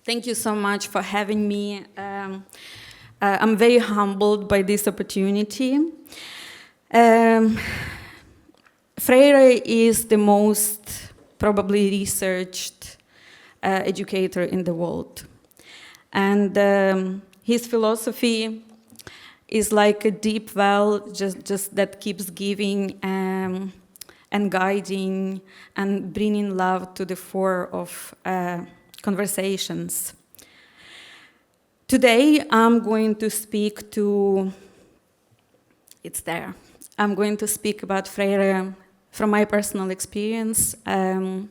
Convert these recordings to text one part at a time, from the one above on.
Thank you so much for having me. I'm very humbled by this opportunity. Freire is the most probably researched educator in the world. And his philosophy is like a deep well, just that keeps giving and guiding and bringing love to the fore of conversations. Today, I'm going to speak to, it's there. I'm going to speak about Freire from my personal experience and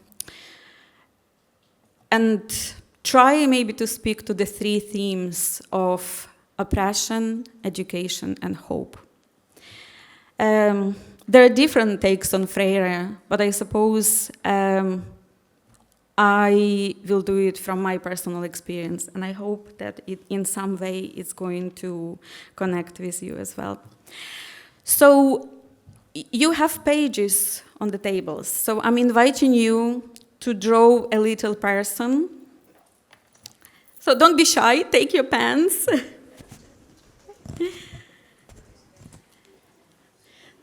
try maybe to speak to the three themes of oppression, education, and hope. There are different takes on Freire, but I suppose I will do it from my personal experience, and I hope that it, in some way, it's going to connect with you as well. So you have pages on the tables, so I'm inviting you to draw a little person. So don't be shy, take your pens.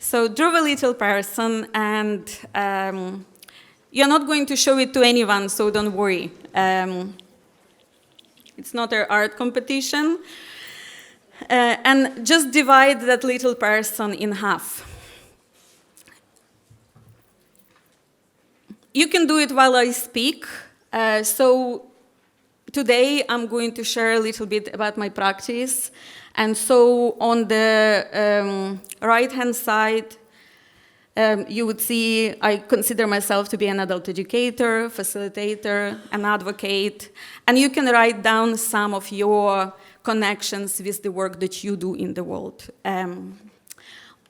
So draw a little person, and you're not going to show it to anyone, so don't worry. It's not an art competition. And just divide that little person in half. You can do it while I speak. So today I'm going to share a little bit about my practice. And so on the right-hand side, you would see I consider myself to be an adult educator, facilitator, an advocate, and you can write down some of your connections with the work that you do in the world.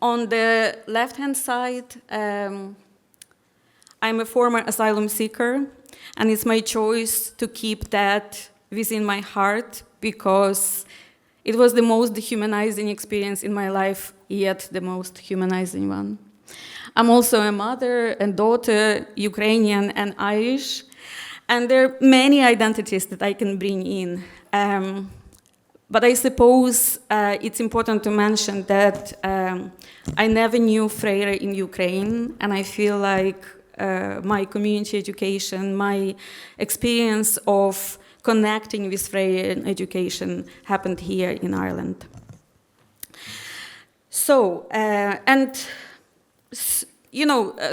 On the left-hand side, I'm a former asylum seeker, and it's my choice to keep that within my heart because it was the most dehumanizing experience in my life, yet the most humanizing one. I'm also a mother and daughter, Ukrainian and Irish, and there are many identities that I can bring in. But I suppose it's important to mention that I never knew Freire in Ukraine, and I feel like my community education, my experience of connecting with Freire in education happened here in Ireland. So,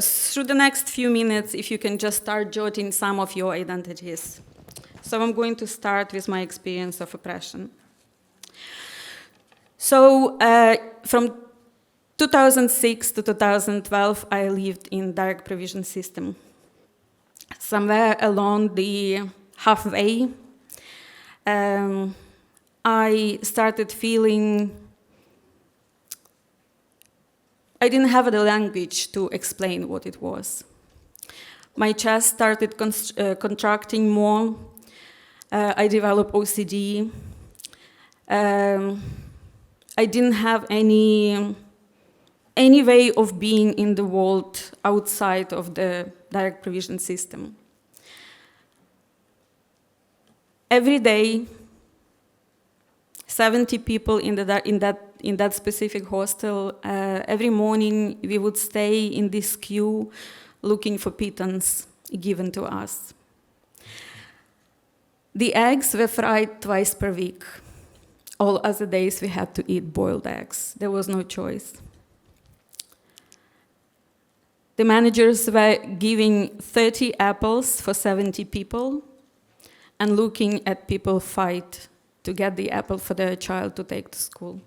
through the next few minutes, if you can just start jotting some of your identities. So I'm going to start with my experience of oppression. So from 2006 to 2012, I lived in direct provision system. Somewhere along the halfway, I started feeling I didn't have the language to explain what it was. My chest started contracting more. I developed OCD. I didn't have any way of being in the world outside of the direct provision system. Every day, 70 people in that specific hostel. Every morning, we would stay in this queue looking for pittance given to us. The eggs were fried twice per week. All other days, we had to eat boiled eggs. There was no choice. The managers were giving 30 apples for 70 people and looking at people fight to get the apple for their child to take to school.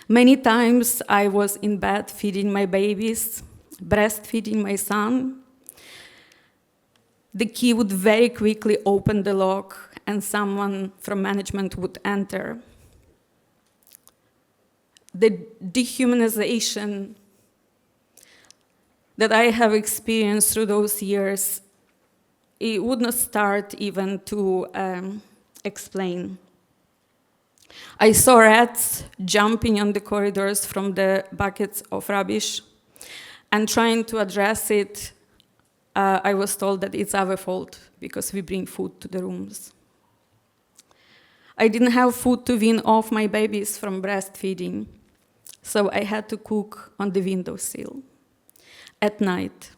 Many times I was in bed feeding my babies, breastfeeding my son. The key would very quickly open the lock and someone from management would enter. The dehumanization that I have experienced through those years, it would not start even to explain. I saw rats jumping on the corridors from the buckets of rubbish, and trying to address it, I was told that it's our fault because we bring food to the rooms. I didn't have food to wean off my babies from breastfeeding, so I had to cook on the windowsill at night,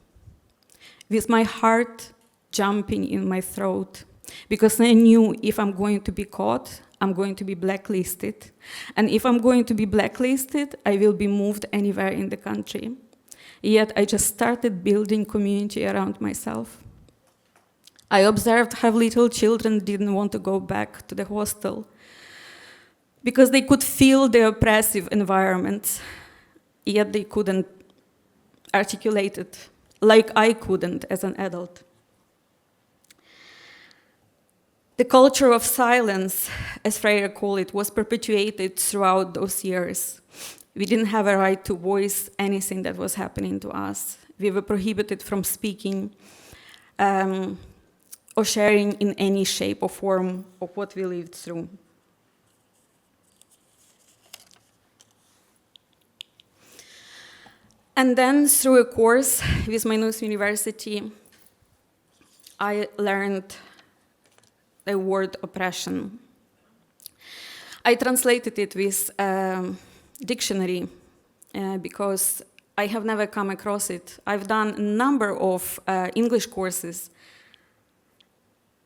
with my heart jumping in my throat, because I knew if I'm going to be caught, I'm going to be blacklisted. And if I'm going to be blacklisted, I will be moved anywhere in the country. Yet I just started building community around myself. I observed how little children didn't want to go back to the hostel because they could feel the oppressive environment, yet they couldn't articulate it like I couldn't as an adult. The culture of silence, as Freire called it, was perpetuated throughout those years. We didn't have a right to voice anything that was happening to us. We were prohibited from speaking or sharing in any shape or form of what we lived through. And then through a course with Mainus University, I learned the word oppression. I translated it with a dictionary because I have never come across it. I've done a number of English courses,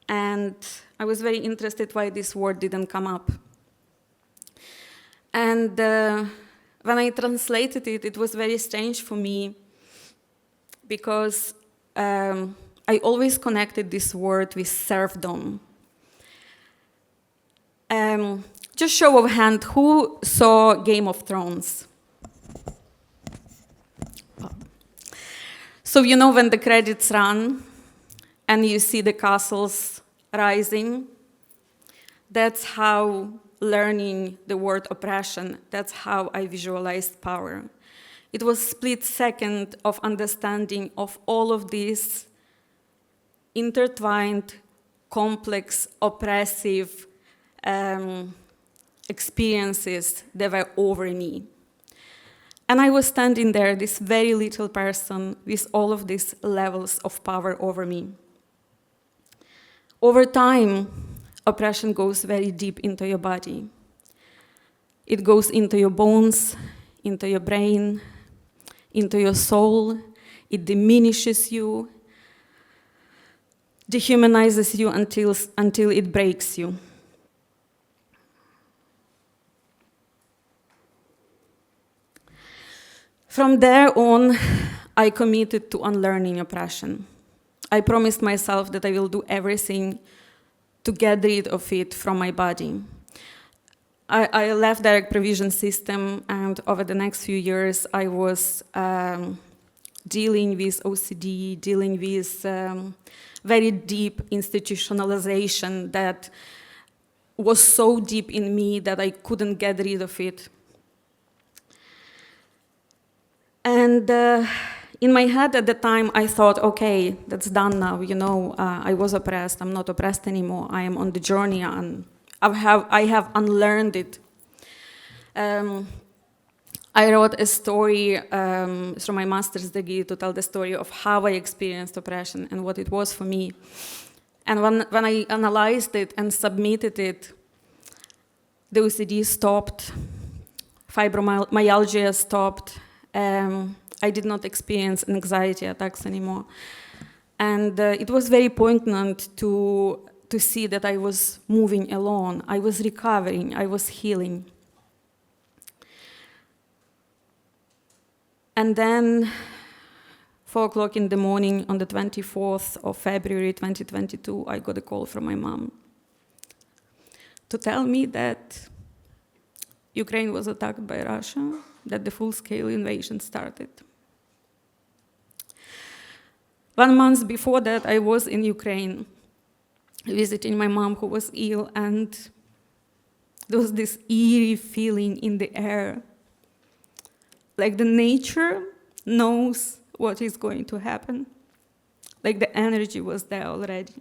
and I was very interested why this word didn't come up. And when I translated it, it was very strange for me because I always connected this word with serfdom. Just show of hand, who saw Game of Thrones? Oh. So you know when the credits run and you see the castles rising, that's how learning the word oppression, that's how I visualized power. It was a split second of understanding of all of these intertwined, complex, oppressive experiences that were over me. And I was standing there, this very little person, with all of these levels of power over me. Over time, oppression goes very deep into your body. It goes into your bones, into your brain, into your soul. It diminishes you, dehumanizes you until it breaks you. From there on, I committed to unlearning oppression. I promised myself that I will do everything to get rid of it from my body. I left direct provision system, and over the next few years, I was dealing with OCD, dealing with very deep institutionalization that was so deep in me that I couldn't get rid of it. And in my head at the time, I thought, okay, that's done now. You know, I was oppressed. I'm not oppressed anymore. I am on the journey, and I have unlearned it. I wrote a story through my master's degree to tell the story of how I experienced oppression and what it was for me. And when I analyzed it and submitted it, the OCD stopped, fibromyalgia stopped. I did not experience anxiety attacks anymore. And it was very poignant to see that I was moving along. I was recovering, I was healing. And then 4 o'clock in the morning on the 24th of February 2022, I got a call from my mom to tell me that Ukraine was attacked by Russia, that the full-scale invasion started. 1 month before that, I was in Ukraine visiting my mom who was ill, and there was this eerie feeling in the air, like the nature knows what is going to happen, like the energy was there already.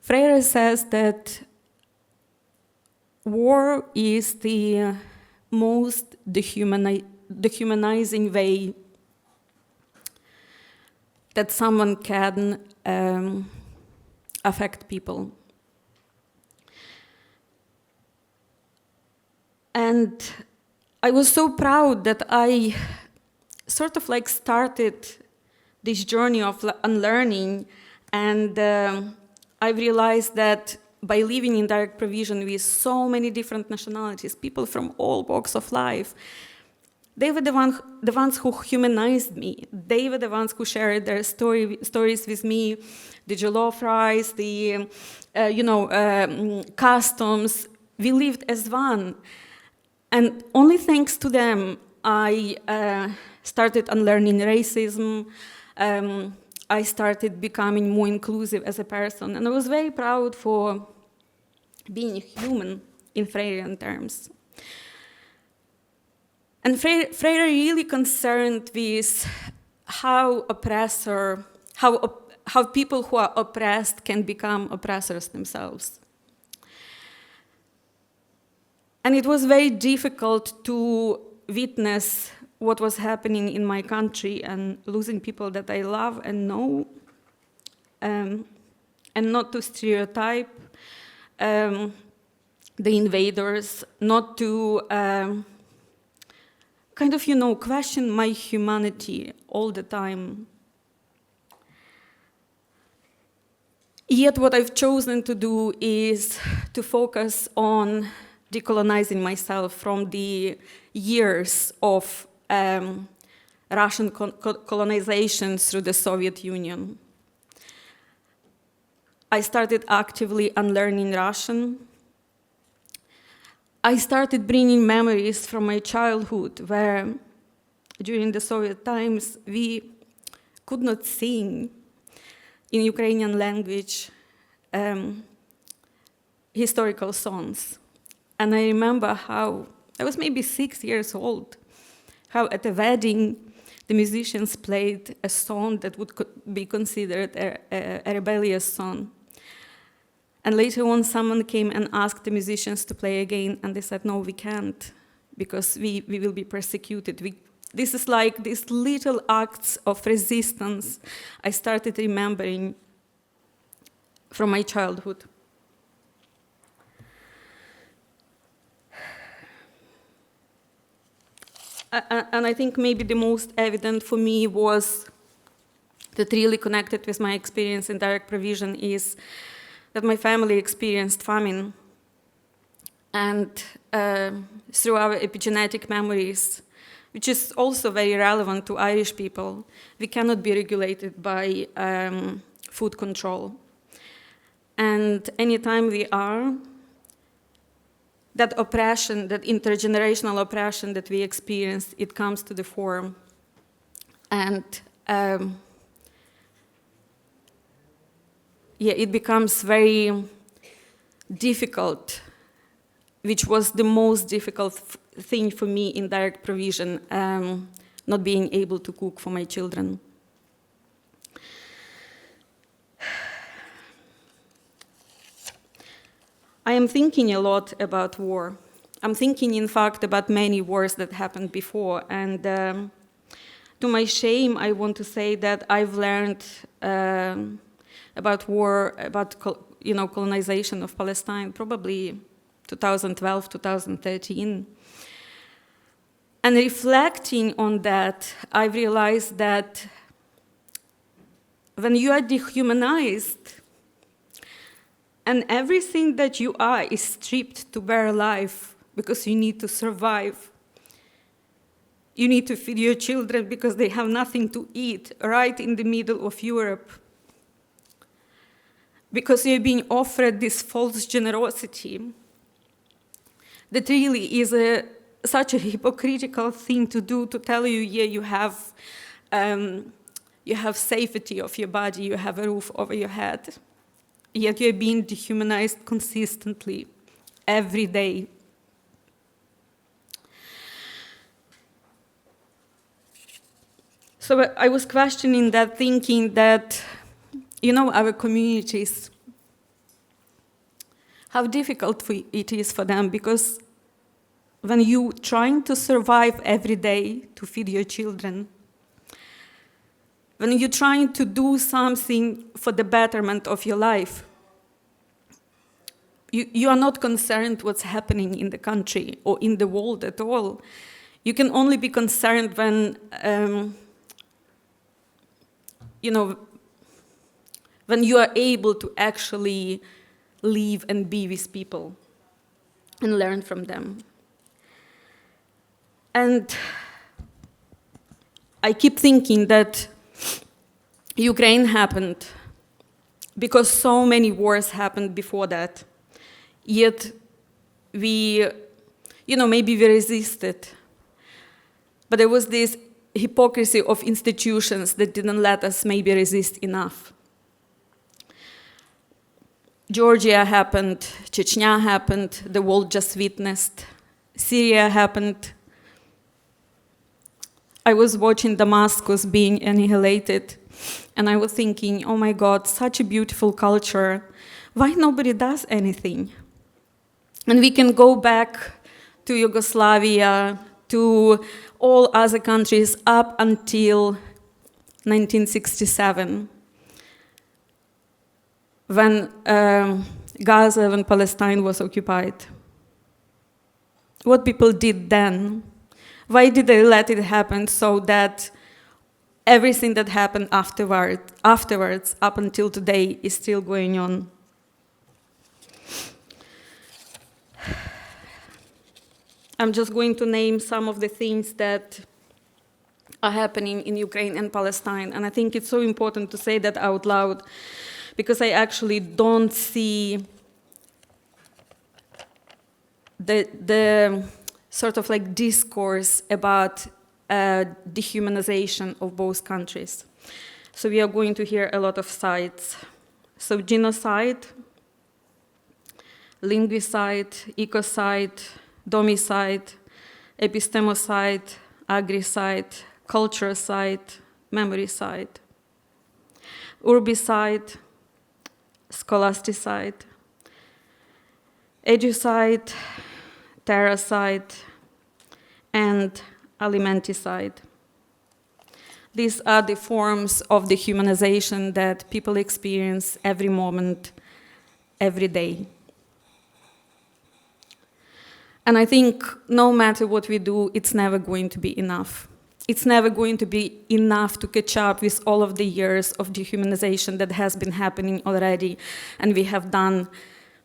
Freire says that war is the most dehumanizing way that someone can affect people. And I was so proud that I sort of like started this journey of unlearning, and I realized that by living in direct provision with so many different nationalities, people from all walks of life, they were the ones who humanized me. They were the ones who shared their stories with me, the jollof rice, the customs. We lived as one. And only thanks to them, I started unlearning racism. I started becoming more inclusive as a person. And I was very proud for being a human in Freirean terms. And Freire really concerned with how people who are oppressed can become oppressors themselves. And it was very difficult to witness what was happening in my country and losing people that I love and know, and not to stereotype the invaders, not to question my humanity all the time. Yet what I've chosen to do is to focus on decolonizing myself from the years of Russian colonization through the Soviet Union. I started actively unlearning Russian. I started bringing memories from my childhood where during the Soviet times we could not sing in Ukrainian language historical songs. And I remember how, I was maybe 6 years old, how at a wedding the musicians played a song that would be considered a rebellious song. And later on someone came and asked the musicians to play again, and they said, no, we can't, because we will be persecuted. This is like these little acts of resistance I started remembering from my childhood. And I think maybe the most evident for me was that really connected with my experience in direct provision is that my family experienced famine. And through our epigenetic memories, which is also very relevant to Irish people, we cannot be regulated by food control. And anytime we are, that oppression, that intergenerational oppression that we experience, it comes to the fore. And it becomes very difficult, which was the most difficult thing for me in direct provision, not being able to cook for my children. I am thinking a lot about war. I'm thinking, in fact, about many wars that happened before. And to my shame, I want to say that I've learned about war, about colonization of Palestine, probably 2012, 2013. And reflecting on that, I realized that when you are dehumanized, and everything that you are is stripped to bare life because you need to survive. You need to feed your children because they have nothing to eat right in the middle of Europe. Because you're being offered this false generosity that really is such a hypocritical thing to do, to tell you, yeah, you have safety of your body, you have a roof over your head. Yet you're being dehumanized consistently, every day. So I was questioning that, thinking that, our communities, how difficult it is for them, because when you trying to survive every day to feed your children, when you're trying to do something for the betterment of your life, you are not concerned what's happening in the country or in the world at all. You can only be concerned when, when you are able to actually live and be with people and learn from them. And I keep thinking that Ukraine happened because so many wars happened before that. Yet maybe we resisted. But there was this hypocrisy of institutions that didn't let us maybe resist enough. Georgia happened, Chechnya happened, the world just witnessed. Syria happened. I was watching Damascus being annihilated, and I was thinking, oh my God, such a beautiful culture. Why nobody does anything? And we can go back to Yugoslavia, to all other countries up until 1967, when Gaza and Palestine was occupied. What people did then? Why did they let it happen so that everything that happened afterwards, up until today, is still going on? I'm just going to name some of the things that are happening in Ukraine and Palestine, and I think it's so important to say that out loud, because I actually don't see the sort of like discourse about dehumanization of both countries. So we are going to hear a lot of sides. So genocide, linguicide, ecocide, domicide, epistemocide, agricide, culturicide, memoricide, urbicide, scholasticide, educide, terracide, and alimenticide. These are the forms of dehumanization that people experience every moment, every day. And I think no matter what we do, it's never going to be enough. It's never going to be enough to catch up with all of the years of dehumanization that has been happening already, and we have done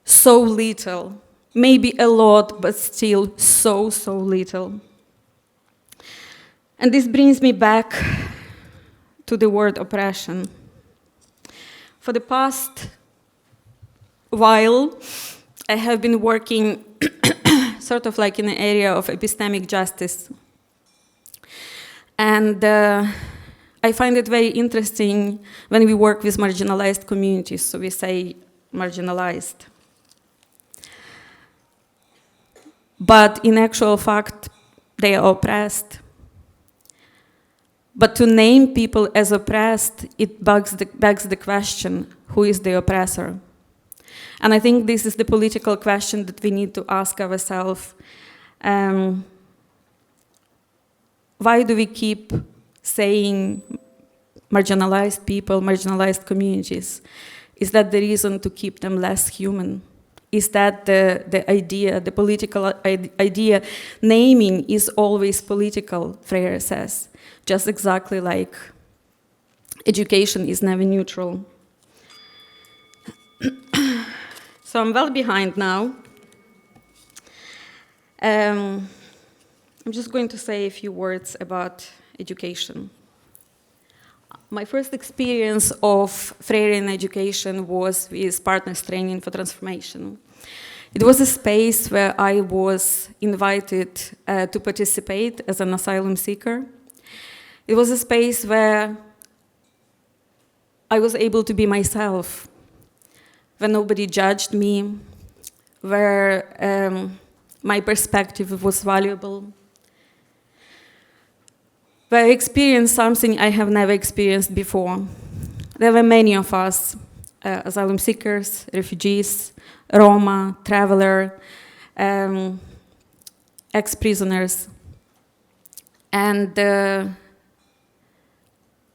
so little. Maybe a lot, but still so little. And this brings me back to the word oppression. For the past while, I have been working sort of like in the area of epistemic justice. And I find it very interesting when we work with marginalized communities, so we say marginalized. But in actual fact, they are oppressed. But to name people as oppressed, it begs the question, who is the oppressor? And I think this is the political question that we need to ask ourselves. Why do we keep saying marginalized people, marginalized communities? Is that the reason to keep them less human? Is that the idea, the political idea? Naming is always political, Freire says, just exactly like education is never neutral. So I'm well behind now. I'm just going to say a few words about education. My first experience of Freirean education was with Partners Training for Transformation. It was a space where I was invited to participate as an asylum seeker. It was a space where I was able to be myself, where nobody judged me, where my perspective was valuable, where I experienced something I have never experienced before. There were many of us, asylum seekers, refugees, Roma, traveler, ex-prisoners. And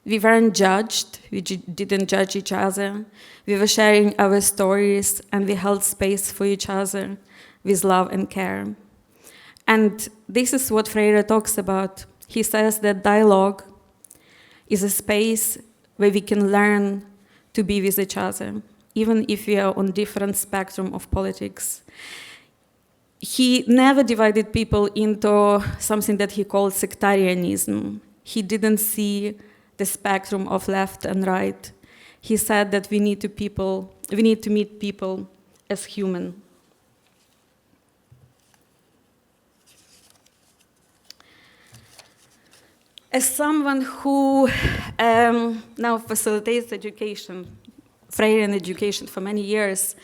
we weren't judged, we didn't judge each other. We were sharing our stories, and we held space for each other with love and care. And this is what Freire talks about. He says that dialogue is a space where we can learn to be with each other, even if we are on different spectrum of politics. He never divided people into something that he called sectarianism. He didn't see the spectrum of left and right. He said that we need to meet people as human. As someone who now facilitates education, Freirean education for many years,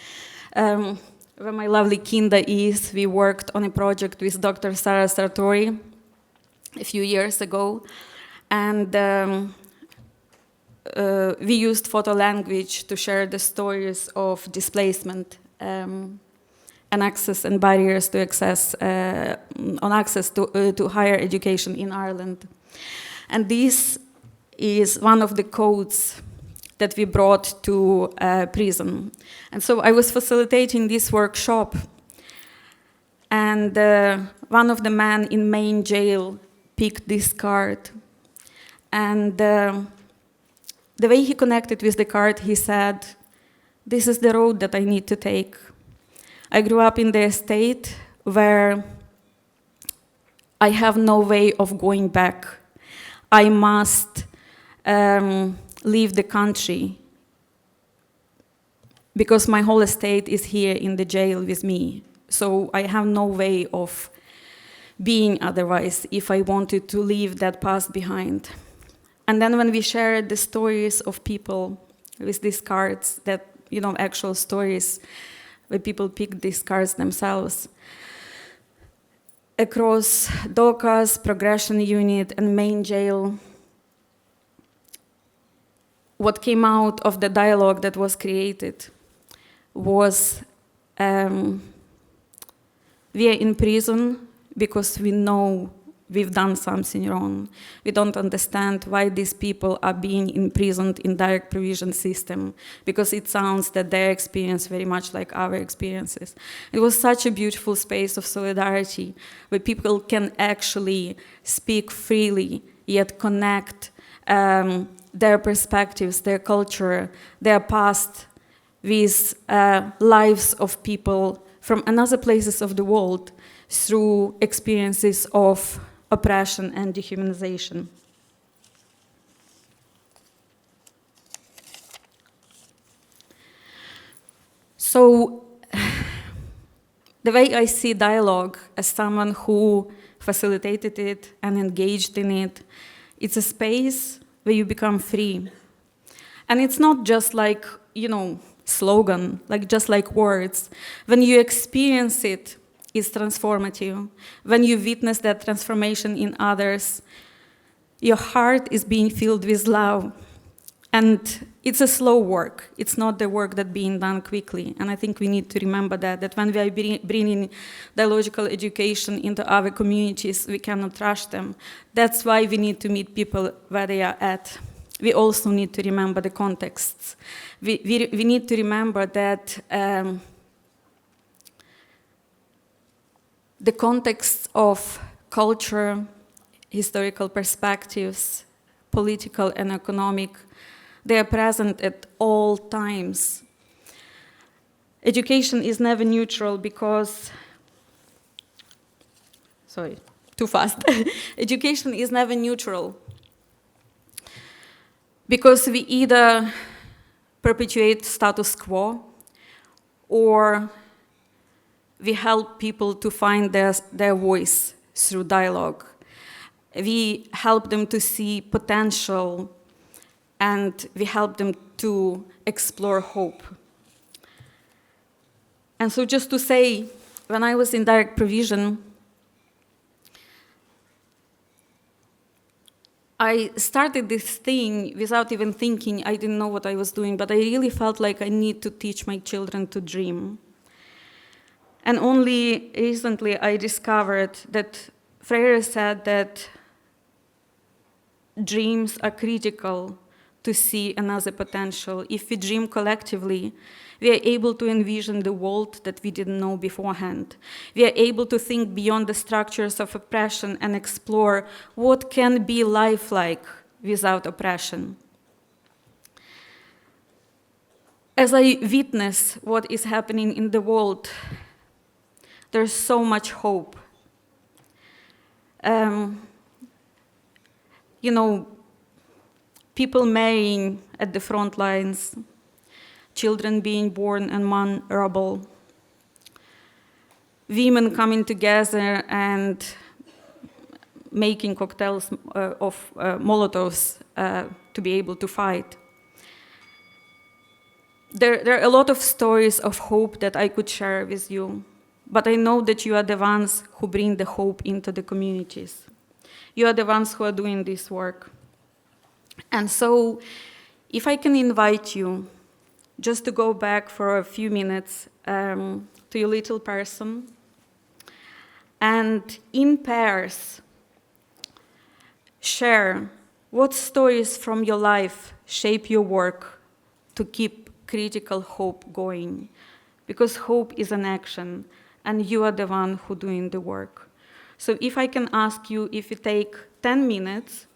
where my lovely Kinda is, we worked on a project with Dr. Sara Sartori a few years ago, and we used photo language to share the stories of displacement and access and barriers to access to higher education in Ireland. And this is one of the codes that we brought to prison. And so I was facilitating this workshop, and one of the men in main jail picked this card. And the way he connected with the card, he said, "This is the road that I need to take. I grew up in the estate where I have no way of going back. I must leave the country because my whole estate is here in the jail with me. So I have no way of being otherwise if I wanted to leave that past behind." And then when we shared the stories of people with these cards, that, actual stories where people picked these cards themselves, across DOCA's progression unit and main jail, what came out of the dialogue that was created was we are in prison because we know we've done something wrong. We don't understand why these people are being imprisoned in direct provision system, because it sounds that their experience very much like our experiences. It was such a beautiful space of solidarity where people can actually speak freely, yet connect their perspectives, their culture, their past with lives of people from other places of the world through experiences of oppression and dehumanization. So, the way I see dialogue as someone who facilitated it and engaged in it, it's a space where you become free. And it's not just like, slogan, just like words. When you experience it, it's transformative. When you witness that transformation in others, your heart is being filled with love. And it's a slow work. It's not the work that's being done quickly. And I think we need to remember that when we are bringing dialogical education into our communities, we cannot rush them. That's why we need to meet people where they are at. We also need to remember the contexts. We need to remember that the context of culture, historical perspectives, political and economic, they are present at all times. Education is never neutral because, sorry, too fast. Education is never neutral because we either perpetuate status quo or we help people to find their voice through dialogue. We help them to see potential, and we help them to explore hope. And so just to say, when I was in direct provision, I started this thing without even thinking. I didn't know what I was doing, but I really felt like I need to teach my children to dream. And only recently I discovered that Freire said that dreams are critical to see another potential. If we dream collectively, we are able to envision the world that we didn't know beforehand. We are able to think beyond the structures of oppression and explore what can be life like without oppression. As I witness what is happening in the world, there's so much hope. You know, people marrying at the front lines, children being born among rubble, women coming together and making cocktails of Molotovs to be able to fight. There are a lot of stories of hope that I could share with you, but I know that you are the ones who bring the hope into the communities. You are the ones who are doing this work. And so, if I can invite you just to go back for a few minutes to your little person, and in pairs, share what stories from your life shape your work to keep critical hope going. Because hope is an action, and you are the one who doing the work. So if I can ask you if you take 10 minutes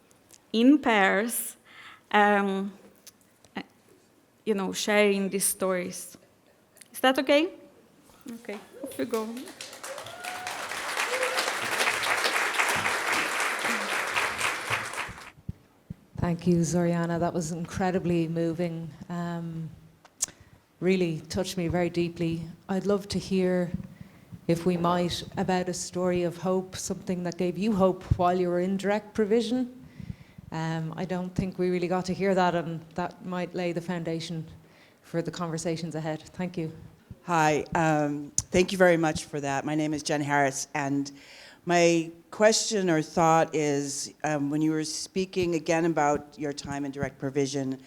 in pairs, you know, sharing these stories. Is that okay? Okay, off we go. Thank you, Zoryana. That was incredibly moving. Really touched me very deeply. I'd love to hear, if we might, about a story of hope, something that gave you hope while you were in direct provision. I don't think we really got to hear that, and that might lay the foundation for the conversations ahead. Thank you. Hi, thank you very much for that. My name is Jen Harris, and my question or thought is, when you were speaking again about your time in direct provision,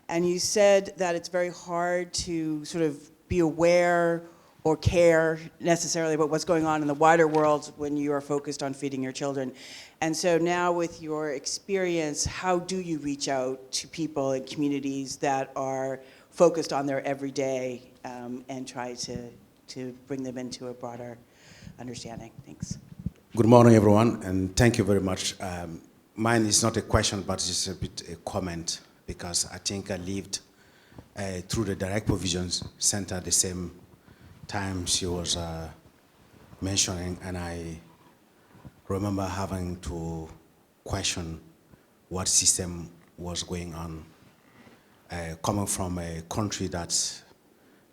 and you said that it's very hard to sort of be aware or care necessarily about what's going on in the wider world when you are focused on feeding your children. And so now with your experience, how do you reach out to people and communities that are focused on their everyday and try to bring them into a broader understanding? Thanks. Good morning, everyone, and thank you very much. Mine is not a question, but it's a bit a comment, because I think I lived through the Direct Provisions Center the same time she was mentioning, and I remember having to question what system was going on. Coming from a country that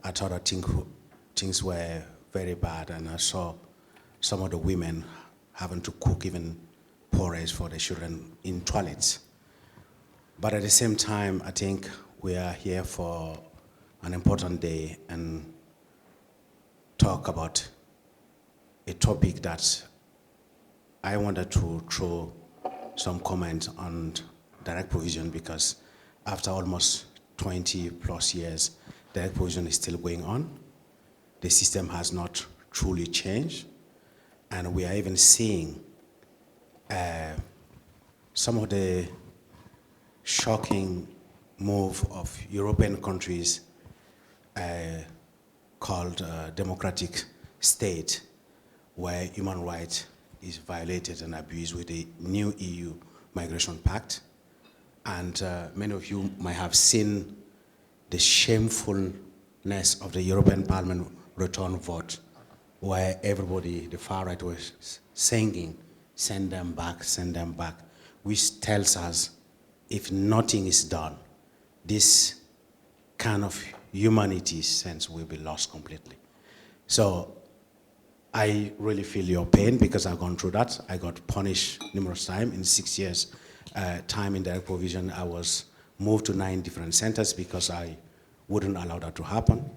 I thought things were very bad, and I saw some of the women having to cook even porridge for the children in toilets. But at the same time, I think we are here for an important day and talk about a topic that I wanted to throw some comment on direct provision, because after almost 20 plus years, direct provision is still going on. The system has not truly changed, and we are even seeing some of the shocking move of European countries called democratic state, where human rights is violated and abused with the new EU Migration Pact. And many of you might have seen the shamefulness of the European Parliament return vote, where everybody, the far right, was singing, send them back, which tells us if nothing is done, this kind of humanity sense will be lost completely. So I really feel your pain, because I've gone through that. I got punished numerous times. In 6 years time in direct provision, I was moved to 9 different centers because I wouldn't allow that to happen.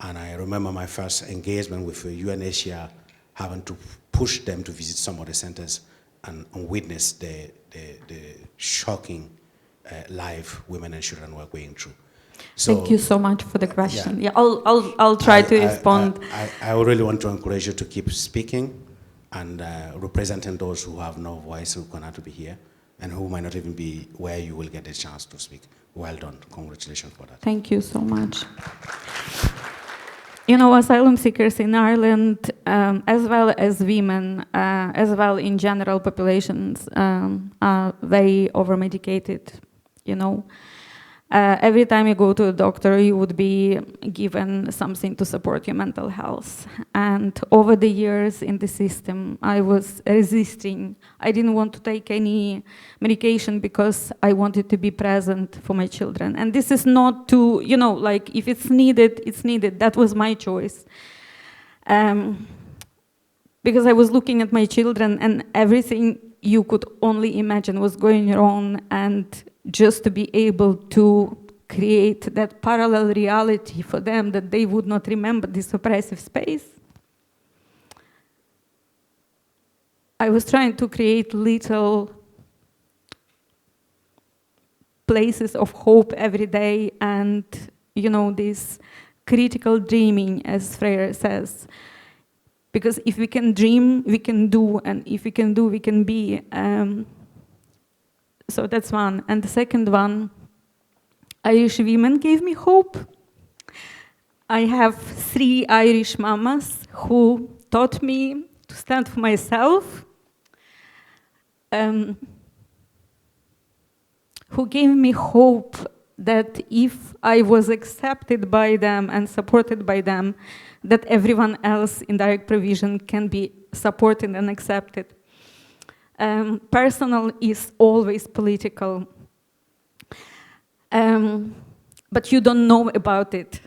And I remember my first engagement with UNHCR, having to push them to visit some of the centers and witness the shocking life women and children were going through. Thank you so much for the question. Yeah, I'll try to respond. I really want to encourage you to keep speaking and representing those who have no voice, who cannot be here, and who might not even be where you will get a chance to speak. Well done. Congratulations for that. Thank you so much. You know, asylum seekers in Ireland, as well as women, as well in general populations, are very over-medicated, you know. Every time you go to a doctor, you would be given something to support your mental health. And over the years in the system, I was resisting. I didn't want to take any medication because I wanted to be present for my children. And this is not to, you know, like, if it's needed, it's needed. That was my choice. Because I was looking at my children and everything you could only imagine was going wrong, and just to be able to create that parallel reality for them, that they would not remember this oppressive space. I was trying to create little places of hope every day, and, you know, this critical dreaming, as Freire says. Because if we can dream, we can do, and if we can do, we can be. So that's one. And the second one, Irish women gave me hope. I have 3 Irish mamas who taught me to stand for myself, who gave me hope that if I was accepted by them and supported by them, that everyone else in direct provision can be supported and accepted. Personal is always political, but you don't know about it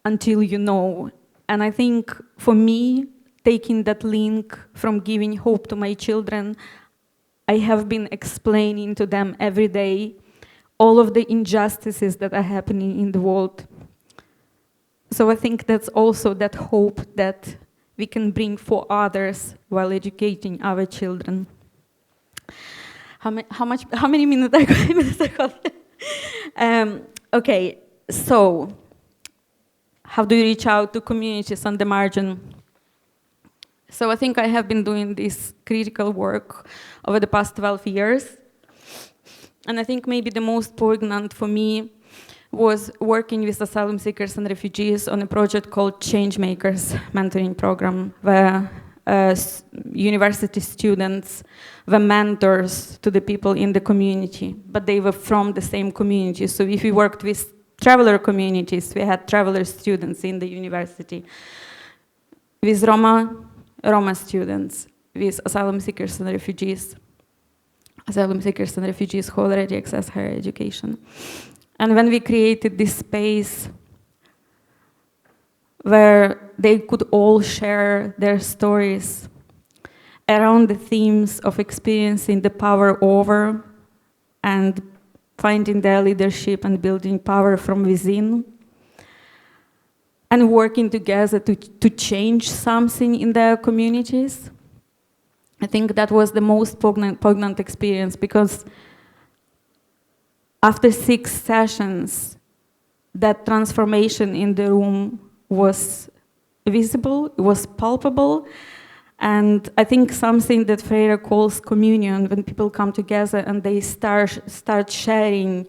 until you know. And I think for me, taking that link from giving hope to my children, I have been explaining to them every day all of the injustices that are happening in the world. So I think that's also that hope that we can bring for others while educating our children. How many minutes I got? Okay, so how do you reach out to communities on the margin? So I think I have been doing this critical work over the past 12 years. And I think maybe the most poignant for me was working with asylum seekers and refugees on a project called Changemakers Mentoring Program, where university students were mentors to the people in the community, but they were from the same community. So if we worked with traveler communities, we had traveler students in the university. With Roma students, with asylum seekers and refugees who already access higher education. And when we created this space where they could all share their stories around the themes of experiencing the power over and finding their leadership and building power from within, and working together to change something in their communities, I think that was the most poignant experience, because after 6 sessions, that transformation in the room was visible, it was palpable, and I think something that Freire calls communion, when people come together and they start sharing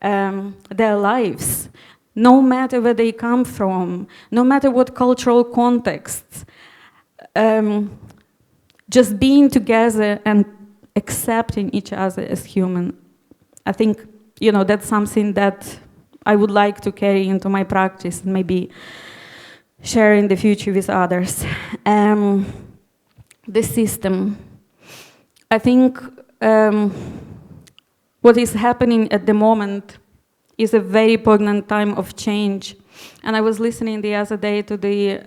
their lives, no matter where they come from, no matter what cultural context, just being together and accepting each other as human. I think, you know, that's something that I would like to carry into my practice and maybe share in the future with others. The system. I think what is happening at the moment is a very poignant time of change. And I was listening the other day to the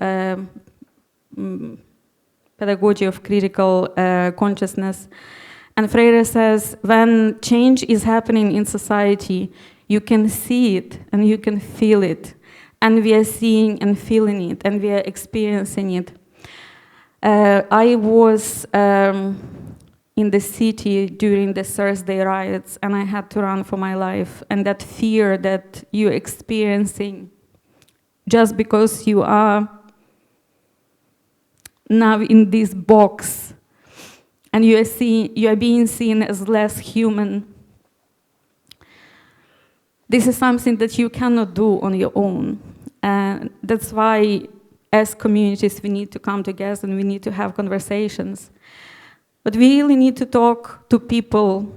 pedagogy of critical consciousness. And Freire says, when change is happening in society, you can see it and you can feel it. And we are seeing and feeling it, and we are experiencing it. I was in the city during the Thursday riots, and I had to run for my life. And that fear that you're experiencing just because you are now in this box and you are being seen as less human. This is something that you cannot do on your own. And that's why, as communities, we need to come together and we need to have conversations. But we really need to talk to people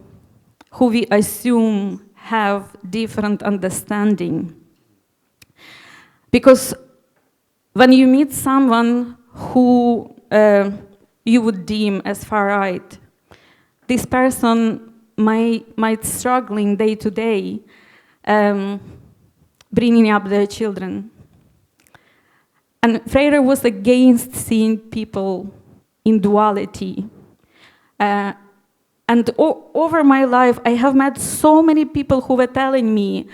who we assume have different understanding. Because when you meet someone who you would deem as far right, this person might struggling day to day, bringing up their children. And Freire was against seeing people in duality. And over my life, I have met so many people who were telling me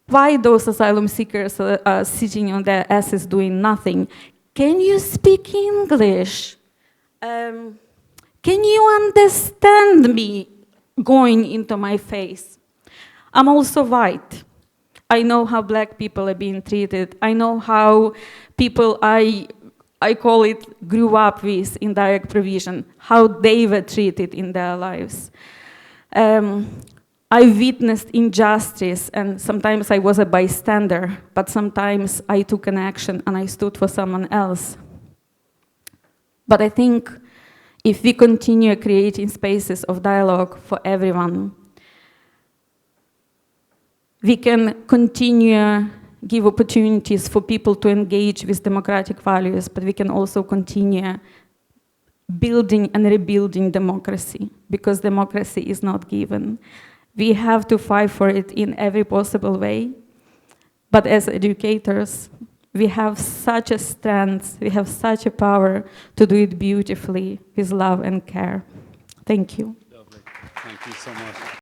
why those asylum seekers are sitting on their asses doing nothing. Can you speak English? Can you understand me going into my face? I'm also white. I know how black people are being treated. I know how people I call it, grew up with indirect provision, how they were treated in their lives. I witnessed injustice, and sometimes I was a bystander, but sometimes I took an action and I stood for someone else. But I think if we continue creating spaces of dialogue for everyone, we can continue give opportunities for people to engage with democratic values, but we can also continue building and rebuilding democracy, because democracy is not given. We have to fight for it in every possible way. But as educators, we have such a strength, we have such a power to do it beautifully with love and care. Thank you. Lovely. Thank you so much.